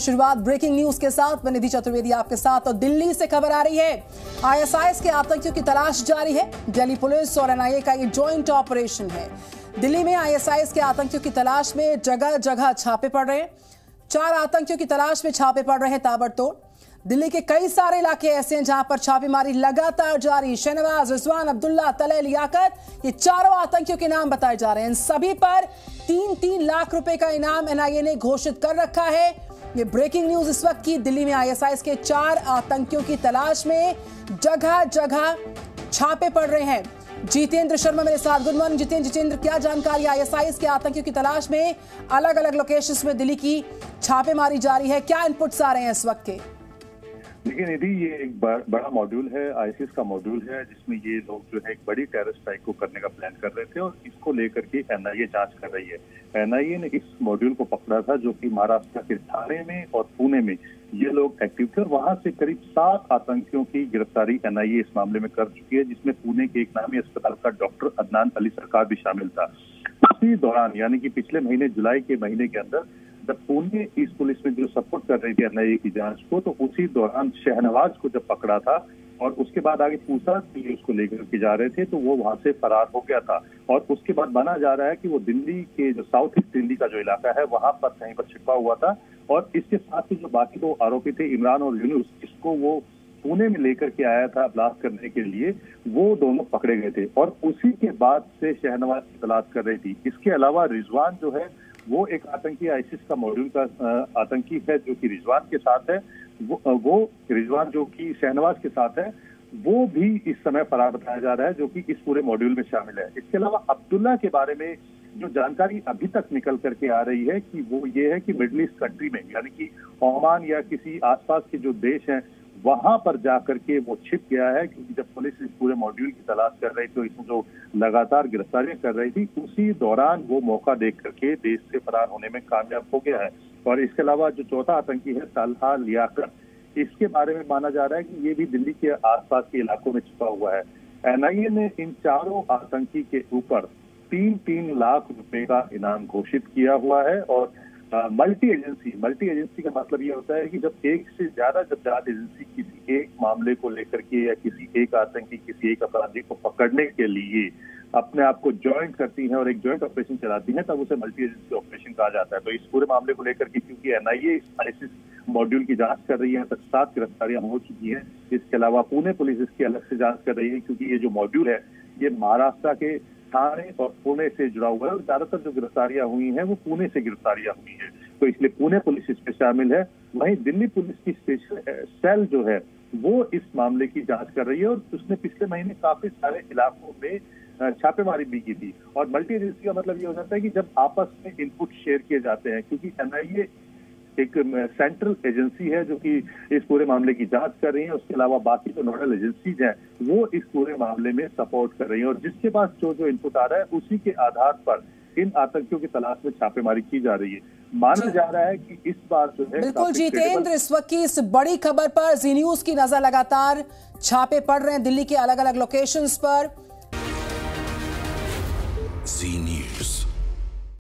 शुरुआत breaking news के साथ। मैं निधि चतुर्वेदी आपके साथ। और दिल्ली से खबर आ रही है, आईएसआईएस के आतंकियों की तलाश जारी है। दिल्ली पुलिस और एनआईए का ये जॉइंट ऑपरेशन है। दिल्ली में आईएसआईएस के आतंकियों की तलाश में जगह जगह छापे पड़ रहे हैं। 4 आतंकियों की तलाश में छापे पड़ रहे हैं ताबड़तोड़। दिल्ली के कई सारे इलाके ऐसे हैं जहां पर छापेमारी लगातार जारी। शहनवाज, रिजवान, अब्दुल्ला, तलय, लियाकत, ये चारों आतंकियों के नाम बताए जा रहे हैं। इन सभी पर 3-3 लाख रुपए का इनाम एनआईए ने घोषित कर रखा है। ये ब्रेकिंग न्यूज इस वक्त की। दिल्ली में आईएसआईएस के 4 आतंकियों की तलाश में जगह जगह छापे पड़ रहे हैं। जितेंद्र शर्मा मेरे साथ। गुड मॉर्निंग जितेंद्र, क्या जानकारी? आईएसआईएस के आतंकियों की तलाश में अलग अलग लोकेशंस में दिल्ली की छापेमारी जारी है। क्या इनपुट्स आ रहे हैं इस वक्त के? देखिए निधि, ये एक बड़ा मॉड्यूल है, आईएसआईएस का मॉड्यूल है, जिसमें ये लोग जो है एक बड़ी टेरर स्ट्राइक को करने का प्लान कर रहे थे और इसको लेकर के एनआईए जांच कर रही है। एनआईए ने इस मॉड्यूल को पकड़ा था जो कि महाराष्ट्र के ठाणे में और पुणे में ये लोग एक्टिव थे और वहां से करीब 7 आतंकियों की गिरफ्तारी एनआईए इस मामले में कर चुकी है, जिसमें पुणे के एक नामी अस्पताल का डॉक्टर अदनान अली सरकार भी शामिल था। उसी दौरान यानी कि पिछले महीने जुलाई के महीने के अंदर जब पुणे ईस्ट पुलिस में जो सपोर्ट कर रही थी एनआईए की जांच को, तो उसी दौरान शहनवाज को जब पकड़ा था और उसके बाद आगे पूछताछ के लिए उसको लेकर के जा रहे थे तो वो वहां से फरार हो गया था। और उसके बाद माना जा रहा है कि वो दिल्ली के जो साउथ ईस्ट दिल्ली का जो इलाका है वहां पर कहीं पर छिपा हुआ था। और इसके साथ ही जो बाकी 2 आरोपी थे, इमरान और यूनुस, इसको वो पुणे में लेकर के आया था ब्लास्ट करने के लिए, वो दोनों पकड़े गए थे और उसी के बाद से शहनवाज की तलाश कर रही थी। इसके अलावा रिजवान जो है वो एक आतंकी आईएसआईएस का मॉड्यूल का आतंकी है जो कि रिजवान के साथ है। वो रिजवान जो कि शहनवाज के साथ है, वो भी इस समय फरार बताया जा रहा है, जो कि इस पूरे मॉड्यूल में शामिल है। इसके अलावा अब्दुल्ला के बारे में जो जानकारी अभी तक निकल करके आ रही है कि वो ये है कि मिडिल ईस्ट कंट्री में यानी कि ओमान या किसी आसपास के जो देश हैं वहां पर जाकर के वो छिप गया है, क्योंकि जब पुलिस इस पूरे मॉड्यूल की तलाश कर रही थी तो इसमें जो लगातार गिरफ्तारियां कर रही थी उसी दौरान वो मौका देख करके देश से फरार होने में कामयाब हो गया है। और इसके अलावा जो चौथा आतंकी है तलहा लियाकत, इसके बारे में माना जा रहा है कि ये भी दिल्ली के आसपास के इलाकों में छिपा हुआ है। एनआईए ने इन चारों आतंकी के ऊपर 3-3 लाख रुपए का इनाम घोषित किया हुआ है। और मल्टी एजेंसी का मतलब ये होता है कि जब एक से ज्यादा एजेंसी किसी एक मामले को लेकर के या किसी एक आतंकी, किसी एक अपराधी को पकड़ने के लिए अपने आप को ज्वाइंट करती हैं और एक ज्वाइंट ऑपरेशन चलाती हैं, तब उसे मल्टी एजेंसी ऑपरेशन कहा जाता है। तो इस पूरे मामले को लेकर के क्योंकि एनआईए आईएसआईएस मॉड्यूल की जांच कर रही है, तक 7 गिरफ्तारियां हो चुकी हैं। इसके अलावा पुणे पुलिस इसकी अलग से जांच कर रही है, क्योंकि ये जो मॉड्यूल है ये महाराष्ट्र के ठाणे और पुणे से जुड़ा हुआ है और ज्यादातर जो गिरफ्तारियां हुई हैं वो पुणे से गिरफ्तारियां हुई हैं, तो इसलिए पुणे पुलिस इसमें शामिल है। वहीं दिल्ली पुलिस की स्पेशल सेल जो है वो इस मामले की जांच कर रही है और उसने पिछले महीने काफी सारे इलाकों में छापेमारी भी की थी। और मल्टी एजेंसी का मतलब ये हो जाता है कि जब आपस में इनपुट शेयर किए जाते हैं, क्योंकि एनआईए एक सेंट्रल एजेंसी है जो कि इस पूरे मामले की जांच कर रही है, उसके अलावा बाकी जो नोडल एजेंसीज हैं वो इस पूरे मामले में सपोर्ट कर रही है और जिसके पास जो इनपुट आ रहा है उसी के आधार पर इन आतंकियों की तलाश में छापेमारी की जा रही है। माना जा रहा है कि इस बार जो है बिल्कुल जितेंद्र, इस वक्त की इस बड़ी खबर पर जी न्यूज की नजर लगातार छापे पड़ रहे हैं दिल्ली के अलग अलग लोकेशंस पर।